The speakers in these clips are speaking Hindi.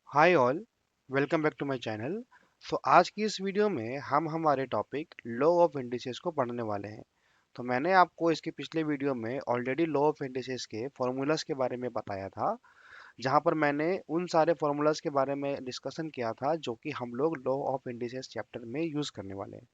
Hi all, welcome back to my channel. आज की इस वीडियो में हम हमारे टॉपिक लॉ ऑफ इंडिसेस को पढ़ने वाले हैं। तो मैंने आपको इसके पिछले वीडियो में ऑलरेडी लॉ ऑफ इंडिसेस के फॉर्मूलाज के बारे में बताया था, जहां पर मैंने उन सारे फॉर्मूलाज के बारे में डिस्कशन किया था जो कि हम लोग लॉ ऑफ इंडिसेस चैप्टर में यूज करने वाले हैं।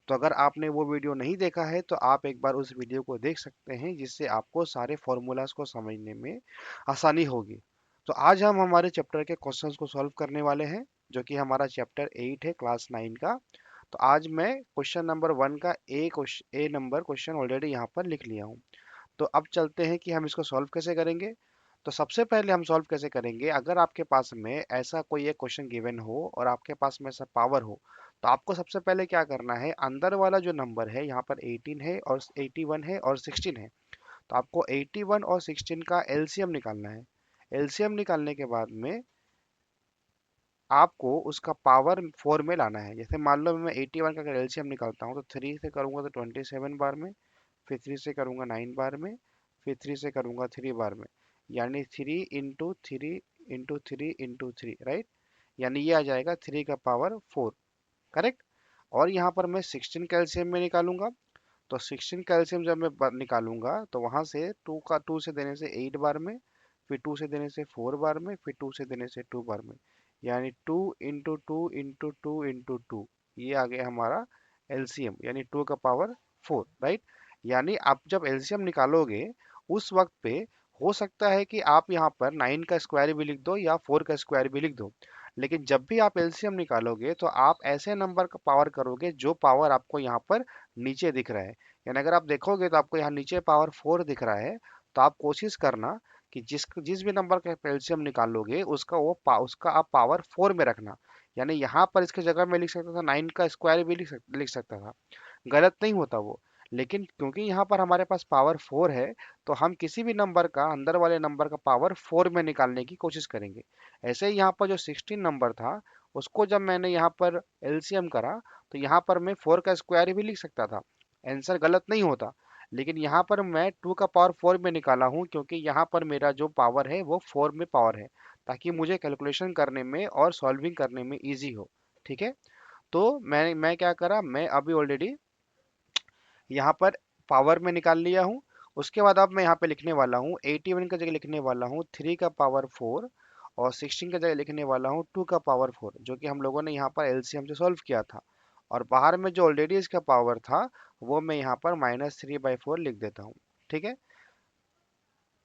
तो अगर आपने वो वीडियो नहीं देखा है तो आप एक बार उस वीडियो को देख सकते हैं, जिससे आपको सारे फॉर्मूलाज को समझने में आसानी होगी। तो आज हम हमारे चैप्टर के क्वेश्चंस को सॉल्व करने वाले हैं, जो कि हमारा चैप्टर 8 है, क्लास 9 का। तो आज मैं क्वेश्चन नंबर 1 का ए नंबर क्वेश्चन ऑलरेडी यहाँ पर लिख लिया हूँ। तो अब चलते हैं कि हम इसको सॉल्व कैसे करेंगे। तो सबसे पहले हम सॉल्व कैसे करेंगे, अगर आपके पास में ऐसा कोई एक क्वेश्चन गिवन हो और आपके पास में ऐसा पावर हो, तो आपको सबसे पहले क्या करना है, अंदर वाला जो नंबर है, यहाँ पर 18 है और 81 है और 16 है, तो आपको 81 और 16 का एलसीएम निकालना है। एलसीएम निकालने के बाद में आपको उसका पावर 4 में लाना है। जैसे मान लो मैं 81 का अगर एलसीएम निकालता हूँ तो 3 से करूंगा तो 27 बार में, फिर 3 से करूंगा 9 बार में, फिर 3 से करूंगा 3 बार में, यानी 3 इंटू 3 इंटू 3 इंटू 3, राइट। यानी ये आ जाएगा 3 का पावर 4, करेक्ट। और यहाँ पर मैं 16 कैल्शियम में निकालूंगा। तो 16 कैल्शियम जब मैं निकालूंगा तो वहां से 2 से देने से 8 बार में, फिर 2 से देने से 4 बार में, फिर 2 से देने से 2 बार में, यानी 2 इंटू 2 इंटू 2 इंटू 2, ये आ गया हमारा एलसीएम, यानी 2 का पावर 4, राइट। यानी आप जब एलसीएम निकालोगे उस वक्त पे हो सकता है कि आप यहाँ पर 9 का स्क्वायर भी लिख दो या 4 का स्क्वायर भी लिख दो, लेकिन जब भी आप एलसीएम निकालोगे तो आप ऐसे नंबर का पावर करोगे जो पावर आपको यहाँ पर नीचे दिख रहा है। यानी अगर आप देखोगे तो आपको यहाँ नीचे पावर 4 दिख रहा है, तो आप कोशिश करना कि जिस जिस भी नंबर का एलसीएम निकालोगे उसका आप पावर 4 में रखना। यानी यहाँ पर इसकी जगह मैं लिख सकता था 9 का स्क्वायर भी लिख सकता था, गलत नहीं होता वो। लेकिन क्योंकि यहाँ पर हमारे पास पावर 4 है, तो हम किसी भी नंबर का, अंदर वाले नंबर का पावर 4 में निकालने की कोशिश करेंगे। ऐसे ही यहाँ पर जो 16 नंबर था, उसको जब मैंने यहाँ पर एलसीएम करा, तो यहाँ पर मैं 4 का स्क्वायर भी लिख सकता था, आंसर गलत नहीं होता। लेकिन यहाँ पर मैं 2 का पावर 4 में निकाला हूँ, क्योंकि यहाँ पर मेरा जो पावर है वो 4 में पावर है, ताकि मुझे कैलकुलेशन करने में और सॉल्विंग करने में इजी हो। ठीक है। तो मैं क्या करा, मैं अभी ऑलरेडी यहाँ पर पावर में निकाल लिया हूँ। उसके बाद अब मैं यहाँ पे लिखने वाला हूँ 81 का जगह लिखने वाला हूँ 3 का पावर 4, और 16 का जगह लिखने वाला हूँ 2 का पावर 4, जो कि हम लोगों ने यहाँ पर एलसीएम से सॉल्व किया था। और बाहर में जो ऑलरेडी इसका पावर था, वो मैं यहाँ पर -3/4 लिख देता हूँ। ठीक है।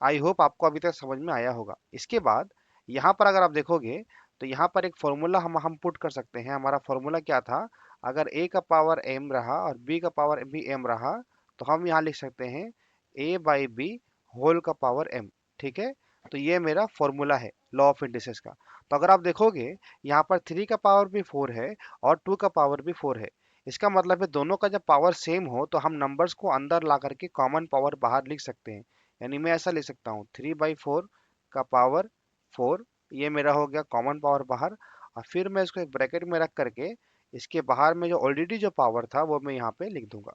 आई होप आपको अभी तक समझ में आया होगा। इसके बाद यहाँ पर अगर आप देखोगे तो यहाँ पर एक फॉर्मूला हम पुट कर सकते हैं। हमारा फॉर्मूला क्या था, अगर a का पावर m रहा और b का पावर भी m रहा, तो हम यहाँ लिख सकते हैं a/b होल का पावर m। ठीक है। तो ये मेरा फॉर्मूला है लॉ ऑफ इंडिसेस का। तो अगर आप देखोगे यहाँ पर 3 का पावर भी 4 है और 2 का पावर भी 4 है। इसका मतलब है दोनों का जब पावर सेम हो तो हम नंबर्स को अंदर ला करके कॉमन पावर बाहर लिख सकते हैं। यानी मैं ऐसा लिख सकता हूँ 3/4 का पावर 4, ये मेरा हो गया कॉमन पावर बाहर। और फिर मैं इसको एक ब्रैकेट में रख करके इसके बाहर में जो ऑलरेडी जो पावर था वो मैं यहाँ पे लिख दूंगा।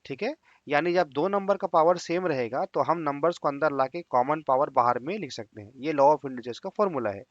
ठीक है। यानी जब दो नंबर का पावर सेम रहेगा तो हम नंबर्स को अंदर लाके कॉमन पावर बाहर में लिख सकते हैं। ये लॉ ऑफ इंडिसेस का फॉर्मूला है।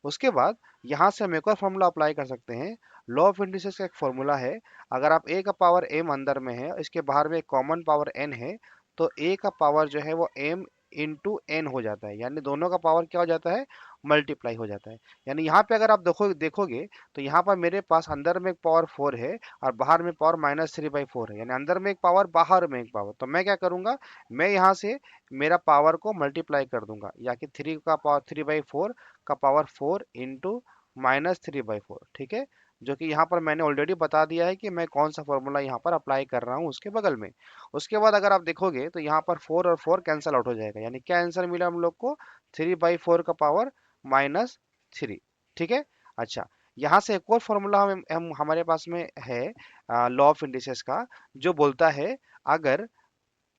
उसके बाद यहाँ से हम एक और फॉर्मूला अप्लाई कर सकते हैं। लॉ ऑफ इंडिसेस का एक फॉर्मूला है, अगर आप a का पावर m अंदर में है, इसके बाहर में एक कॉमन पावर n है, तो a का पावर जो है वो m इंटू n हो जाता है। यानी दोनों का पावर क्या हो जाता है, मल्टीप्लाई हो जाता है। यानी यहाँ पे अगर आप देखोगे तो यहाँ पर मेरे पास अंदर में एक पावर 4 है और बाहर में पावर -3/4 है। यानी अंदर में एक पावर, बाहर में एक पावर। तो मैं क्या करूंगा, मैं यहाँ से मेरा पावर को मल्टीप्लाई कर दूंगा, या कि 3 का पावर 3/4 का पावर 4 इंटू -3/4। ठीक है। जो कि यहाँ पर मैंने ऑलरेडी बता दिया है कि मैं कौन सा फॉर्मूला यहाँ पर अप्लाई कर रहा हूँ उसके बगल में। उसके बाद अगर आप देखोगे तो यहाँ पर 4 और 4 कैंसिल आउट हो जाएगा। यानी क्या आंसर मिला हम लोग को, 3/4 का पावर -3। ठीक है। अच्छा, यहाँ से एक और फॉर्मूला हम हमारे पास में है लॉ ऑफ इंडिसेस का, जो बोलता है अगर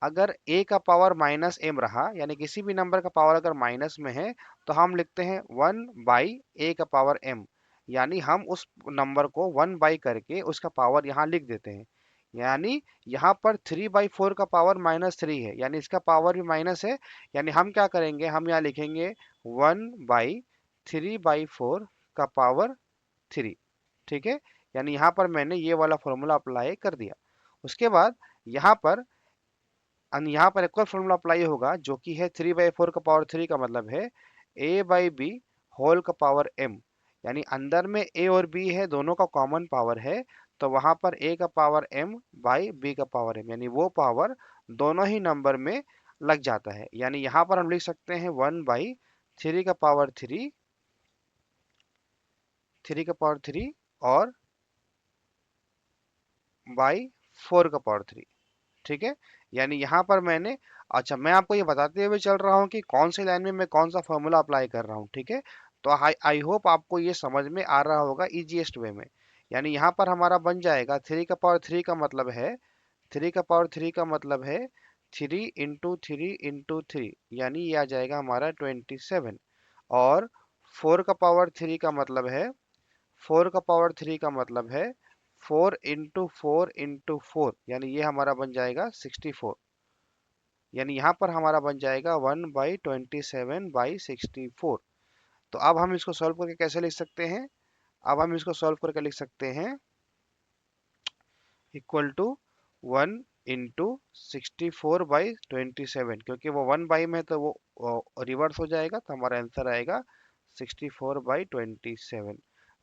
अगर a का पावर -m रहा, यानी किसी भी नंबर का पावर अगर माइनस में है, तो हम लिखते हैं 1/a का पावर m। यानी हम उस नंबर को 1 बाई करके उसका पावर यहाँ लिख देते हैं। यानी यहाँ पर 3/4 का पावर -3 है, यानी इसका पावर भी माइनस है। यानी हम क्या करेंगे, हम यहाँ लिखेंगे 1 3/4 का पावर 3। ठीक है, यानी यहाँ पर मैंने ये वाला फॉर्मूला अप्लाई कर दिया। उसके बाद यहाँ पर एक और फॉर्मूला अप्लाई होगा जो कि है 3/4 का पावर 3 का मतलब है a/b होल का पावर m। यानी अंदर में a और b है, दोनों का कॉमन पावर है, तो वहां पर a का पावर m बाई b का पावर m, यानी वो पावर दोनों ही नंबर में लग जाता है। यानी यहाँ पर हम लिख सकते हैं 1/3 का पावर 3, 3 का पावर 3 और बाई 4 का पावर 3। ठीक है, यानी यहाँ पर मैंने, अच्छा मैं आपको ये बताते हुए चल रहा हूँ कि कौन सी लाइन में मैं कौन सा फॉर्मूला अप्लाई कर रहा हूँ। ठीक है, तो आई होप आपको ये समझ में आ रहा होगा इजीएस्ट वे में। यानी यहाँ पर हमारा बन जाएगा 3 का पावर 3 का मतलब है, 3 का पावर 3 का मतलब है 3 × 3 × 3, यानी ये आ जाएगा हमारा 27। और 4 का पावर 3 का मतलब है, 4 का पावर 3 का मतलब है 4 × 4 × 4, यानी ये हमारा बन जाएगा 64। यानी यहाँ पर हमारा बन जाएगा 1/27/64। तो अब हम इसको सॉल्व करके कैसे लिख सकते हैं? अब हम इसको सॉल्व करके लिख सकते हैं इक्वल टू 1 × 64/27, क्योंकि वो 1 बाई में तो वो रिवर्स हो जाएगा, तो हमारा आंसर आएगा 64/27।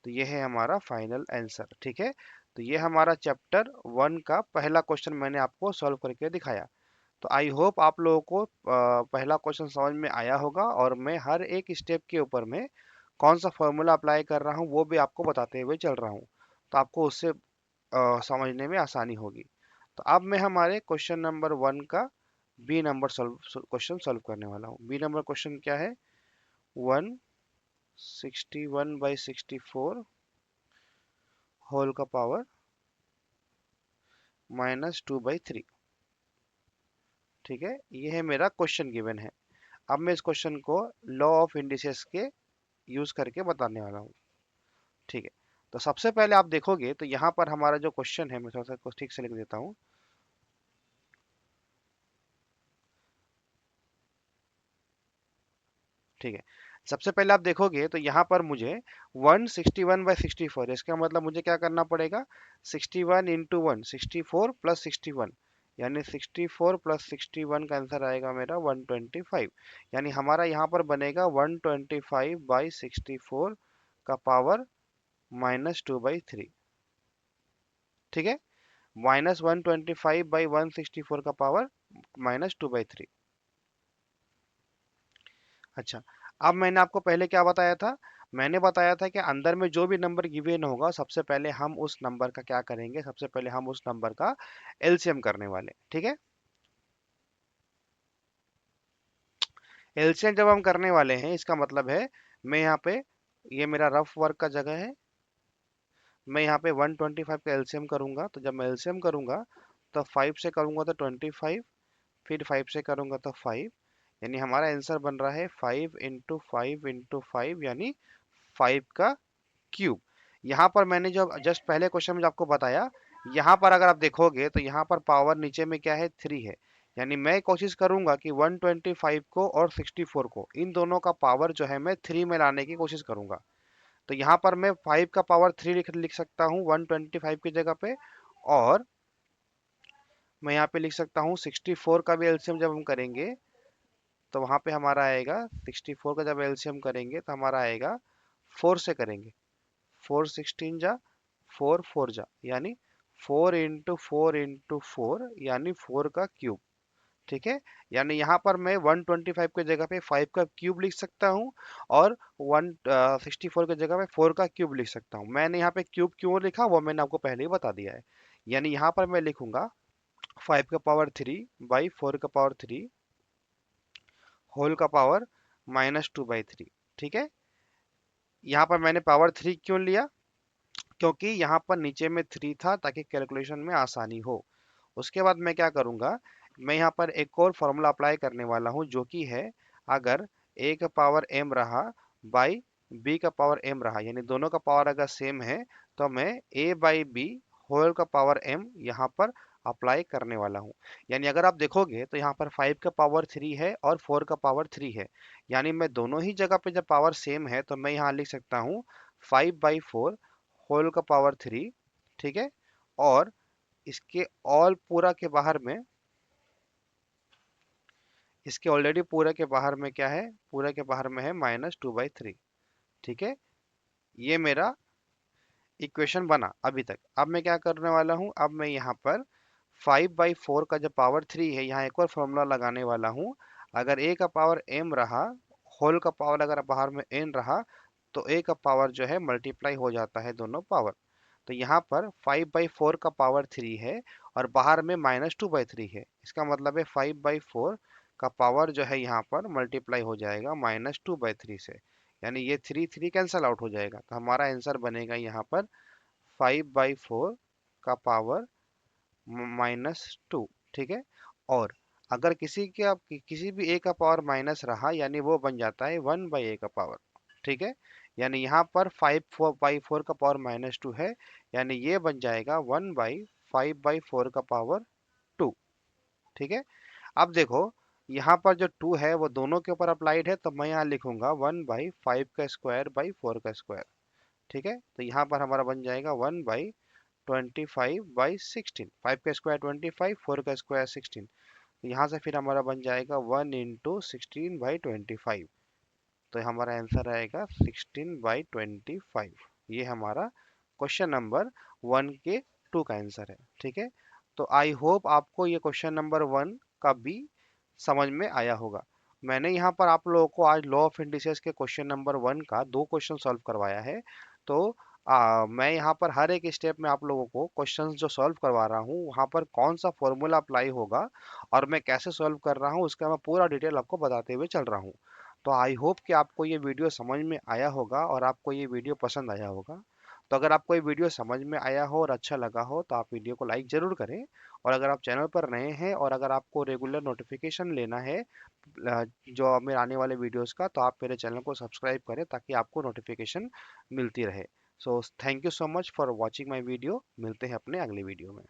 तो ये है हमारा फाइनल आंसर। ठीक है, तो ये हमारा चैप्टर 1 का पहला क्वेश्चन मैंने आपको सॉल्व करके दिखाया। तो आई होप आप लोगों को पहला क्वेश्चन समझ में आया होगा, और मैं हर एक स्टेप के ऊपर में कौन सा फॉर्मूला अप्लाई कर रहा हूँ वो भी आपको बताते हुए चल रहा हूँ, तो आपको उससे समझने में आसानी होगी। तो अब मैं हमारे क्वेश्चन नंबर 1 का बी नंबर क्वेश्चन सॉल्व करने वाला हूँ। बी नंबर क्वेश्चन क्या है? 161/64 होल का पावर -2/3। ठीक है, ये है मेरा क्वेश्चन गिवन है। अब मैं इस क्वेश्चन को लॉ ऑफ इंडिसेस के यूज करके बताने वाला हूँ। ठीक है, तो सबसे पहले आप देखोगे तो यहाँ पर हमारा जो क्वेश्चन है, मैं थोड़ा सा ठीक से लिख देता हूँ। ठीक है, सबसे पहले आप देखोगे तो यहाँ पर मुझे 161/64, इसका मतलब मुझे क्या करना पड़ेगा? 61 × 1 64 + 61, यानी 64 + 61 का आंसर आएगा मेरा 125। यानी हमारा यहाँ पर बनेगा 125/64 का पावर -2/3। ठीक है, -125/164 का पावर -2/3। अच्छा, अब मैंने आपको पहले क्या बताया था? मैंने बताया था कि अंदर में जो भी नंबर गिवन होगा, सबसे पहले हम उस नंबर का क्या करेंगे? सबसे पहले हम उस नंबर का एलसीएम करने वाले। ठीक है, एलसीएम जब हम करने वाले हैं, इसका मतलब है मैं यहाँ पे, ये मेरा रफ वर्क का जगह है, मैं यहाँ पे 125 का एलसीएम करूंगा। तो जब मैं एलसीएम करूंगा तो 5 से करूंगा तो 25, फिर 5 से करूंगा तो 5, यानी हमारा आंसर बन रहा है 5 × 5 × 5, यानी 5 का क्यूब। यहाँ पर मैंने जो जस्ट पहले क्वेश्चन में जो आपको बताया, यहाँ पर अगर आप देखोगे तो यहाँ पर पावर नीचे में क्या है? 3 है। यानी मैं कोशिश करूंगा कि 125 को और 64 को, इन दोनों का पावर जो है मैं 3 में लाने की कोशिश करूंगा। तो यहाँ पर मैं 5 का पावर 3 लिख सकता हूँ 125 की जगह पे, और मैं यहाँ पे लिख सकता हूँ 64 का भी एलसीएम जब हम करेंगे तो वहां पे हमारा आएगा 64 का जब एलसीएम करेंगे तो हमारा आएगा 4 से करेंगे, 4 16 जा, 4 4 जा, यानी 4 × 4 × 4, यानी 4 का क्यूब। ठीक है, यानी यहाँ पर मैं 125 की जगह पे 5 का क्यूब लिख सकता हूँ, और 164 की जगह पे 4 का क्यूब लिख सकता हूँ। मैंने यहाँ पे क्यूब क्यों लिखा वो मैंने आपको पहले ही बता दिया है। यानी यहाँ पर मैं लिखूंगा 5 का पावर 3/4 का पावर 3 होल का पावर -2/3। ठीक है, यहाँ पर मैंने पावर 3 क्यों लिया? क्योंकि यहाँ पर नीचे में 3 था, ताकि कैलकुलेशन में आसानी हो। उसके बाद मैं क्या करूँगा, मैं यहाँ पर एक और फॉर्मूला अप्लाई करने वाला हूँ, जो कि है अगर a का पावर m रहा बाई b का पावर m रहा, यानी दोनों का पावर अगर सेम है, तो मैं a बाई b होल का पावर m यहाँ पर अप्लाई करने वाला हूँ। यानी अगर आप देखोगे तो यहाँ पर 5 का पावर 3 है और 4 का पावर 3 है। यानी मैं दोनों ही जगह पे जब पावर सेम है तो मैं यहाँ लिख सकता हूँ 5/4 होल का पावर 3, ठीक है। और इसके ऑल पूरा के बाहर में, इसके ऑलरेडी पूरे के बाहर में क्या है, पूरे के बाहर में है -2/3, ठीक है। ये मेरा इक्वेशन बना अभी तक। अब मैं क्या करने वाला हूँ, अब मैं यहाँ पर 5/4 का जो पावर 3 है, यहाँ एक और फॉर्मूला लगाने वाला हूँ। अगर a का पावर m रहा, होल का पावर अगर बाहर में n रहा, तो a का पावर जो है मल्टीप्लाई हो जाता है दोनों पावर। तो यहाँ पर 5/4 का पावर 3 है और बाहर में -2/3 है। इसका मतलब है 5/4 का पावर जो है यहाँ पर मल्टीप्लाई हो जाएगा -2/3 से। यानी ये 3 कैंसल आउट हो जाएगा, तो हमारा आंसर बनेगा यहाँ पर 5/4 का पावर -2, ठीक है। और अगर किसी भी a का पावर माइनस रहा, यानी वो बन जाता है 1/a का पावर, ठीक है। यानी यहाँ पर 5/4 का पावर -2 है, यानी ये बन जाएगा 1/5/4 का पावर 2, ठीक है। अब देखो, यहाँ पर जो 2 है वो दोनों के ऊपर अप्लाइड है, तो मैं यहाँ लिखूंगा 1/5 का स्क्वायर बाई 4 का स्क्वायर, ठीक है। तो यहाँ पर हमारा बन जाएगा 1/25/16, 5 का स्क्वायर 25, 4 का स्क्वायर 16। तो यहाँ से फिर हमारा बन जाएगा 1 × 16/25। तो हमारा आंसर आएगा 16/25। ये हमारा क्वेश्चन नंबर 1 के 2 का आंसर है, ठीक है। तो आई होप आपको ये क्वेश्चन नंबर 1 का भी समझ में आया होगा। मैंने यहाँ पर आप लोगों को आज लॉ ऑफ इंडिसेस के क्वेश्चन नंबर 1 का 2 क्वेश्चन सॉल्व करवाया है। तो मैं यहाँ पर हर एक स्टेप में आप लोगों को क्वेश्चंस जो सॉल्व करवा रहा हूँ, वहाँ पर कौन सा फॉर्मूला अप्लाई होगा और मैं कैसे सॉल्व कर रहा हूँ, उसका मैं पूरा डिटेल आपको बताते हुए चल रहा हूँ। तो आई होप कि आपको ये वीडियो समझ में आया होगा और आपको ये वीडियो पसंद आया होगा। तो अगर आपको ये वीडियो समझ में आया हो और अच्छा लगा हो तो आप वीडियो को लाइक ज़रूर करें। और अगर आप चैनल पर नए हैं और अगर आपको रेगुलर नोटिफिकेशन लेना है जो मेरे आने वाले वीडियोस का, तो आप मेरे चैनल को सब्सक्राइब करें ताकि आपको नोटिफिकेशन मिलती रहे। So thank you so much for watching my video. मिलते हैं अपने अगले वीडियो में।